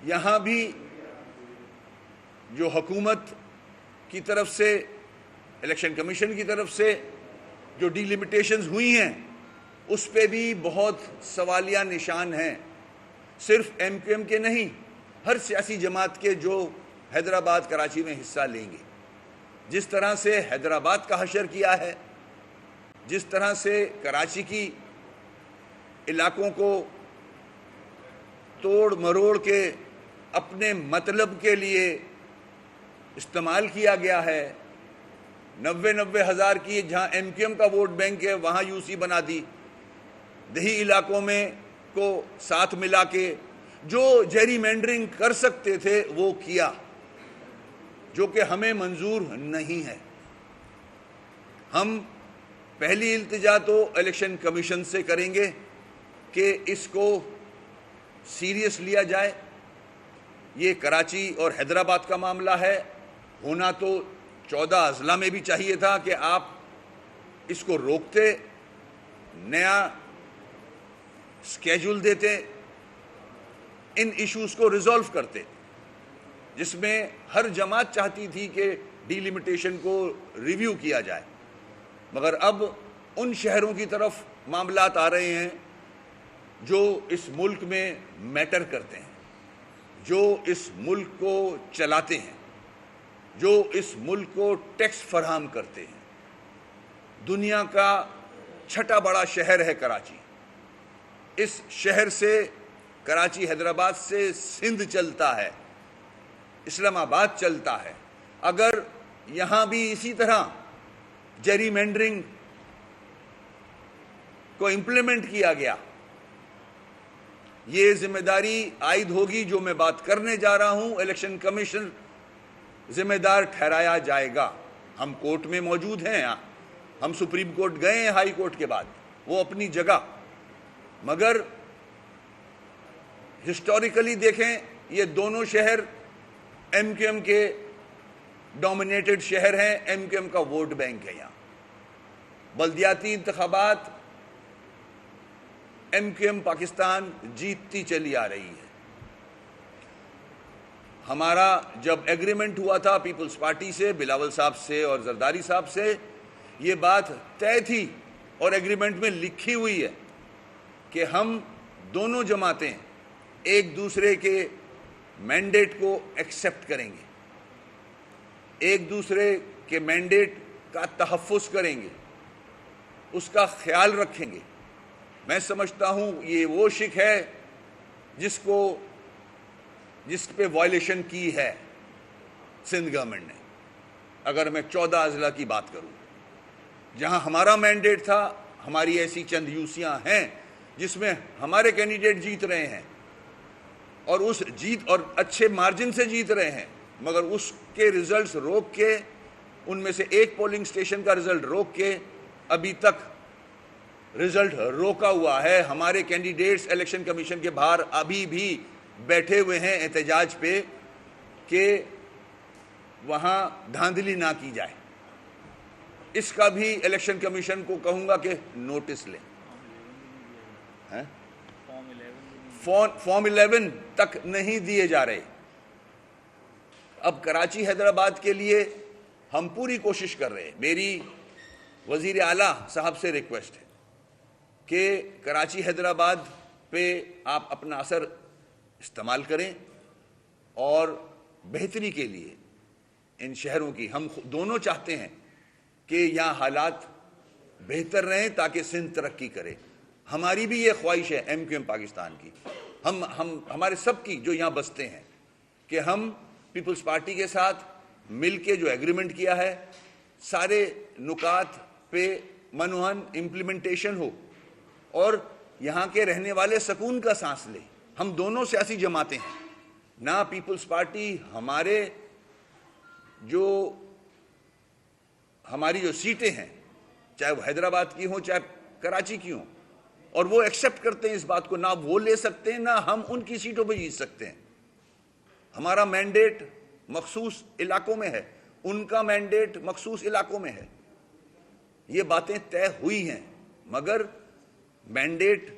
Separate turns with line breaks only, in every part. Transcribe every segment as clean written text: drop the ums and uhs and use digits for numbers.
یہاں بھی جو حکومت کی طرف سے، الیکشن کمیشن کی طرف سے جو ڈی لمیٹیشنز ہوئی ہیں اس پہ بھی بہت سوالیہ نشان ہیں، صرف ایم کیو ایم کے نہیں، ہر سیاسی جماعت کے جو حیدرآباد کراچی میں حصہ لیں گے۔ جس طرح سے حیدرآباد کا حشر کیا ہے، جس طرح سے کراچی کی علاقوں کو توڑ مروڑ کے اپنے مطلب کے لیے استعمال کیا گیا ہے، 90 ہزار کی جہاں ایم کیو ایم کا ووٹ بینک ہے وہاں یو سی بنا دی، دیہی علاقوں میں کو ساتھ ملا کے جو جیری مینڈرنگ کر سکتے تھے وہ کیا، جو کہ ہمیں منظور نہیں ہے۔ ہم پہلی التجا تو الیکشن کمیشن سے کریں گے کہ اس کو سیریس لیا جائے۔ یہ کراچی اور حیدرآباد کا معاملہ ہے، ہونا تو 14 اضلاع میں بھی چاہیے تھا کہ آپ اس کو روکتے، نیا سکیجول دیتے، ان ایشوز کو ریزولو کرتے، جس میں ہر جماعت چاہتی تھی کہ ڈی لمیٹیشن کو ریویو کیا جائے، مگر اب ان شہروں کی طرف معاملات آ رہے ہیں جو اس ملک میں میٹر کرتے ہیں، جو اس ملک کو چلاتے ہیں، جو اس ملک کو ٹیکس فراہم کرتے ہیں۔ دنیا کا چھٹا بڑا شہر ہے کراچی، اس شہر سے، کراچی حیدرآباد سے سندھ چلتا ہے، اسلام آباد چلتا ہے۔ اگر یہاں بھی اسی طرح جیری مینڈرنگ کو امپلیمنٹ کیا گیا، یہ ذمہ داری عائد ہوگی، جو میں بات کرنے جا رہا ہوں، الیکشن کمیشن ذمہ دار ٹھہرایا جائے گا۔ ہم کورٹ میں موجود ہیں، ہم سپریم کورٹ گئے ہیں ہائی کورٹ کے بعد، وہ اپنی جگہ، مگر ہسٹوریکلی دیکھیں یہ دونوں شہر ایم کیو ایم کے ڈومینیٹڈ شہر ہیں، ایم کیو ایم کا ووٹ بینک ہے۔ یہاں بلدیاتی انتخابات ایم کیو ایم پاکستان جیتتی چلی آ رہی ہے۔ ہمارا جب ایگریمنٹ ہوا تھا پیپلز پارٹی سے، بلاول صاحب سے اور زرداری صاحب سے، یہ بات طے تھی اور ایگریمنٹ میں لکھی ہوئی ہے کہ ہم دونوں جماعتیں ایک دوسرے کے مینڈیٹ کو ایکسیپٹ کریں گے، ایک دوسرے کے مینڈیٹ کا تحفظ کریں گے، اس کا خیال رکھیں گے۔ میں سمجھتا ہوں یہ وہ شک ہے جس پہ وائلیشن کی ہے سندھ گورنمنٹ نے۔ اگر میں 14 اضلاع کی بات کروں جہاں ہمارا مینڈیٹ تھا، ہماری ایسی چند یوسیاں ہیں جس میں ہمارے کینڈیڈیٹ جیت رہے ہیں اور اس جیت اور اچھے مارجن سے جیت رہے ہیں، مگر اس کے ریزلٹس روک کے، ان میں سے ایک پولنگ سٹیشن کا ریزلٹ روک کے ابھی تک ریزلٹ روکا ہوا ہے۔ ہمارے کینڈیڈیٹس الیکشن کمیشن کے باہر ابھی بھی بیٹھے ہوئے ہیں احتجاج پہ کہ وہاں دھاندلی نہ کی جائے۔ اس کا بھی الیکشن کمیشن کو کہوں گا کہ نوٹس لیں۔ فارم 11 تک نہیں دیے جا رہے۔ اب کراچی حیدرآباد کے لیے ہم پوری کوشش کر رہے ہیں۔ میری وزیر اعلیٰ صاحب سے ریکویسٹ ہے کہ کراچی حیدرآباد پہ آپ اپنا اثر استعمال کریں اور بہتری کے لیے ان شہروں کی، ہم دونوں چاہتے ہیں کہ یہاں حالات بہتر رہیں تاکہ سندھ ترقی کرے۔ ہماری بھی یہ خواہش ہے ایم کیو ایم پاکستان کی، ہمارے سب کی جو یہاں بستے ہیں، کہ ہم پیپلز پارٹی کے ساتھ مل کے جو ایگریمنٹ کیا ہے سارے نکات پہ منوہن امپلیمنٹیشن ہو اور یہاں کے رہنے والے سکون کا سانس لیں۔ ہم دونوں سیاسی جماعتیں ہیں، نہ پیپلز پارٹی ہماری جو سیٹیں ہیں، چاہے وہ حیدرآباد کی ہوں چاہے کراچی کی ہوں، اور وہ ایکسیپٹ کرتے ہیں اس بات کو، نہ وہ لے سکتے ہیں نہ ہم ان کی سیٹوں پہ جیت سکتے ہیں۔ ہمارا مینڈیٹ مخصوص علاقوں میں ہے، ان کا مینڈیٹ مخصوص علاقوں میں ہے۔ یہ باتیں طے ہوئی ہیں، مگر مینڈیٹ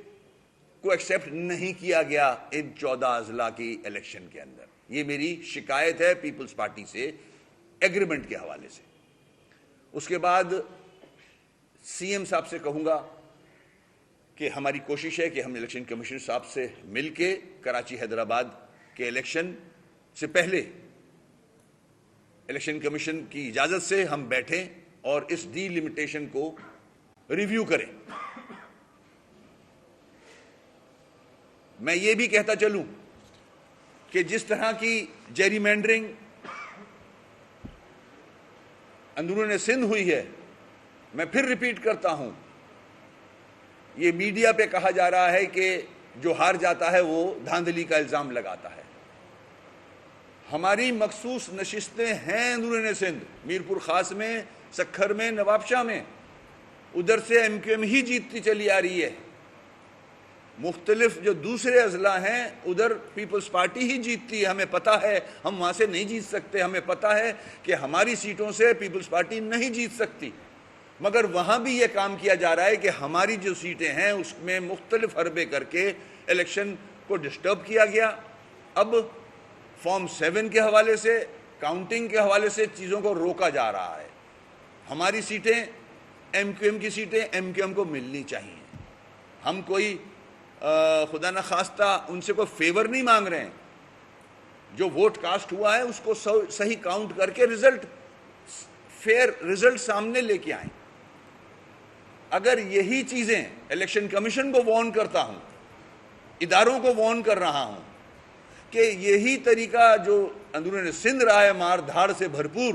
کو ایکسیپٹ نہیں کیا گیا ان 14 اضلاع کی الیکشن کے اندر. یہ میری شکایت ہے پیپلز پارٹی سے ایگریمنٹ کے حوالے سے. اس کے بعد سی ایم صاحب سے کہوں گا کہ ہماری کوشش ہے کہ ہم الیکشن کمیشن صاحب سے مل کے کراچی حیدرآباد کے الیکشن سے پہلے الیکشن کمیشن کی اجازت سے ہم بیٹھیں اور اس ڈی لمیٹیشن کو ریویو کریں. میں یہ بھی کہتا چلوں کہ جس طرح کی جیری مینڈرنگ اندرون سندھ ہوئی ہے، میں پھر ریپیٹ کرتا ہوں، یہ میڈیا پہ کہا جا رہا ہے کہ جو ہار جاتا ہے وہ دھاندلی کا الزام لگاتا ہے. ہماری مخصوص نشستیں ہیں اندرون سندھ، میرپور خاص میں، سکھر میں، نواب شاہ میں. ادھر سے ایم کیو ایم ہی جیتتی چلی آ رہی ہے. مختلف جو دوسرے اضلاع ہیں ادھر پیپلز پارٹی ہی جیتتی ہے. ہمیں پتہ ہے ہم وہاں سے نہیں جیت سکتے، ہمیں پتہ ہے کہ ہماری سیٹوں سے پیپلز پارٹی نہیں جیت سکتی، مگر وہاں بھی یہ کام کیا جا رہا ہے کہ ہماری جو سیٹیں ہیں اس میں مختلف حربے کر کے الیکشن کو ڈسٹرب کیا گیا. اب فارم 7 کے حوالے سے، کاؤنٹنگ کے حوالے سے چیزوں کو روکا جا رہا ہے. ہماری سیٹیں، ایم کیو ایم کی سیٹیں ایم کیو ایم کو ملنی چاہیے. ہم کوئی خدا نخواستہ ان سے کوئی فیور نہیں مانگ رہے ہیں. جو ووٹ کاسٹ ہوا ہے اس کو صحیح کاؤنٹ کر کے رزلٹ، فیئر رزلٹ سامنے لے کے آئیں. اگر یہی چیزیں الیکشن کمیشن کو وارن کرتا ہوں، اداروں کو وارن کر رہا ہوں کہ یہی طریقہ جو اندرون سندھ رہا ہے مار دھاڑ سے بھرپور،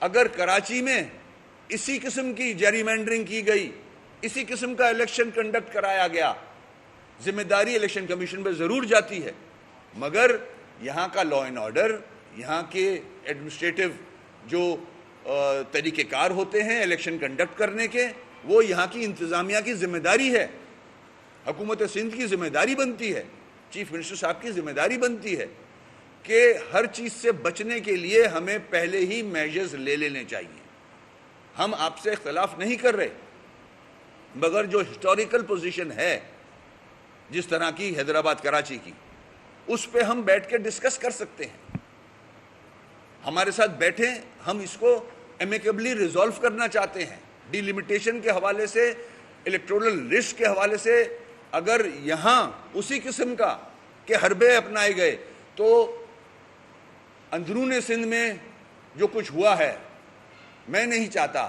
اگر کراچی میں اسی قسم کی جیری مینڈرنگ کی گئی، اسی قسم کا الیکشن کنڈکٹ کرایا گیا، ذمہ داری الیکشن کمیشن پہ ضرور جاتی ہے. مگر یہاں کا لا اینڈ آرڈر، یہاں کے ایڈمنسٹریٹو جو طریقہ کار ہوتے ہیں الیکشن کنڈکٹ کرنے کے، وہ یہاں کی انتظامیہ کی ذمہ داری ہے. حکومت سندھ کی ذمہ داری بنتی ہے، چیف منسٹر صاحب کی ذمہ داری بنتی ہے کہ ہر چیز سے بچنے کے لیے ہمیں پہلے ہی میجرز لے لینے چاہیے. ہم آپ سے اختلاف نہیں کر رہے، مگر جو ہسٹوریکل پوزیشن ہے جس طرح کی حیدرآباد کراچی کی، اس پہ ہم بیٹھ کے ڈسکس کر سکتے ہیں. ہمارے ساتھ بیٹھیں، ہم اس کو ایمیکیبلی ریزالو کرنا چاہتے ہیں. ڈی لمیٹیشن کے حوالے سے، الیکٹورل لسٹ کے حوالے سے اگر یہاں اسی قسم کا کہ حربے اپنائے گئے تو اندرون سندھ میں جو کچھ ہوا ہے، میں نہیں چاہتا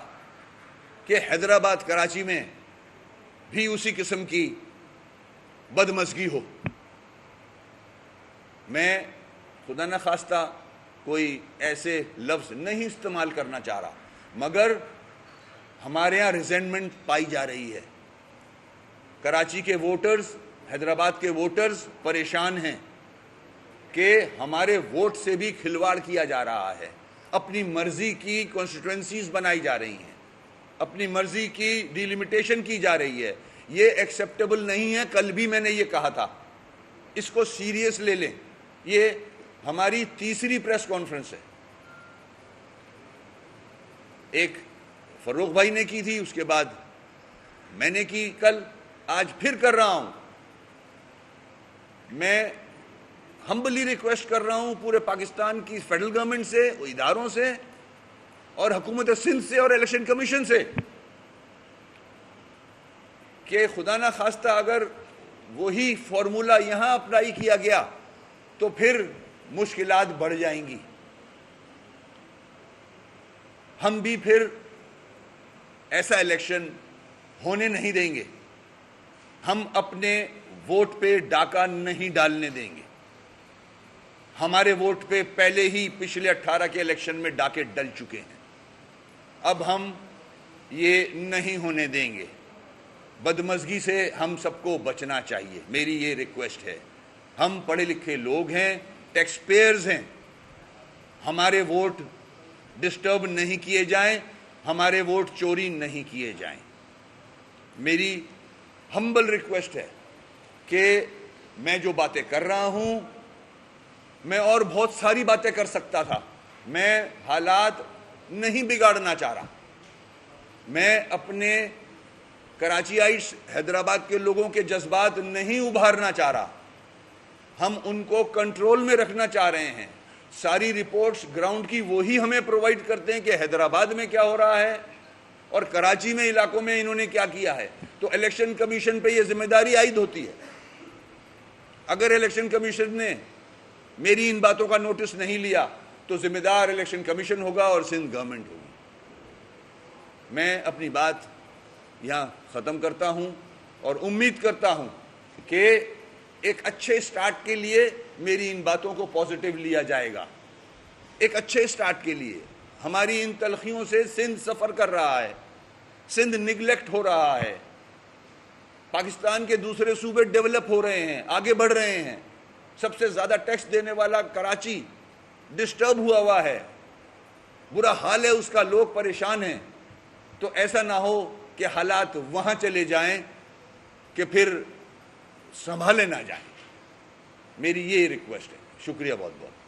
کہ حیدرآباد کراچی میں بھی اسی قسم کی بدمزگی ہو. میں خدا نخواستہ کوئی ایسے لفظ نہیں استعمال کرنا چاہ رہا، مگر ہمارے یہاں ریزنٹمنٹ پائی جا رہی ہے. کراچی کے ووٹرز، حیدرآباد کے ووٹرز پریشان ہیں کہ ہمارے ووٹ سے بھی کھلواڑ کیا جا رہا ہے. اپنی مرضی کی کانسٹیٹوئنسیز بنائی جا رہی ہیں، اپنی مرضی کی ڈی لمیٹیشن کی جا رہی ہے. یہ ایکسیپٹیبل نہیں ہے. کل بھی میں نے یہ کہا تھا، اس کو سیریس لے لیں. یہ ہماری تیسری پریس کانفرنس ہے. ایک فروخ بھائی نے کی تھی، اس کے بعد میں نے کی کل، آج پھر کر رہا ہوں. میں ہمبلی ریکویسٹ کر رہا ہوں پورے پاکستان کی فیڈرل گورنمنٹ سے، اداروں سے، اور حکومت سندھ سے اور الیکشن کمیشن سے کہ خدا نہ خواستہ اگر وہی فارمولا یہاں اپلائی کیا گیا تو پھر مشکلات بڑھ جائیں گی. ہم بھی پھر ایسا الیکشن ہونے نہیں دیں گے. ہم اپنے ووٹ پہ ڈاکہ نہیں ڈالنے دیں گے. ہمارے ووٹ پہ پہلے ہی پچھلے 18 کے الیکشن میں ڈاکے ڈل چکے ہیں. اب ہم یہ نہیں ہونے دیں گے. بدمزگی سے ہم سب کو بچنا چاہیے. میری یہ ریکویسٹ ہے. ہم پڑھے لکھے لوگ ہیں، ٹیکس پیئرز ہیں. ہمارے ووٹ ڈسٹرب نہیں کیے جائیں، ہمارے ووٹ چوری نہیں کیے جائیں. میری ہمبل ریکویسٹ ہے کہ میں جو باتیں کر رہا ہوں، میں اور بہت ساری باتیں کر سکتا تھا. میں حالات نہیں بگاڑنا چاہ رہا. میں اپنے کراچی آئٹس حیدرآباد کے لوگوں کے جذبات نہیں ابھارنا چاہ رہا، ہم ان کو کنٹرول میں رکھنا چاہ رہے ہیں۔ ساری رپورٹس گراؤنڈ کی وہی ہمیں پرووائڈ کرتے ہیں کہ حیدرآباد میں کیا ہو رہا ہے اور کراچی میں علاقوں میں انہوں نے کیا کیا ہے۔ تو الیکشن کمیشن پہ یہ ذمہ داری عائد ہوتی ہے۔ اگر الیکشن کمیشن نے میری ان باتوں کا نوٹس نہیں لیا تو ذمہ دار الیکشن کمیشن ہوگا اور سندھ گورنمنٹ ہوگی۔ میں اپنی بات یہاں ختم کرتا ہوں اور امید کرتا ہوں کہ ایک اچھے سٹارٹ کے لیے میری ان باتوں کو پازیٹیو لیا جائے گا۔ ایک اچھے سٹارٹ کے لیے ہماری ان تلخیوں سے سندھ سفر کر رہا ہے، سندھ نگلیکٹ ہو رہا ہے، پاکستان کے دوسرے صوبے ڈیولپ ہو رہے ہیں، آگے بڑھ رہے ہیں، سب سے زیادہ ٹیکس دینے والا کراچی ڈسٹرب ہوا ہے، برا حال ہے اس کا، لوگ پریشان ہیں۔ تو ایسا نہ ہو کہ حالات وہاں چلے جائیں کہ پھر سنبھالے نہ جائیں۔ میری یہ ریکویسٹ ہے۔ شکریہ بہت بہت۔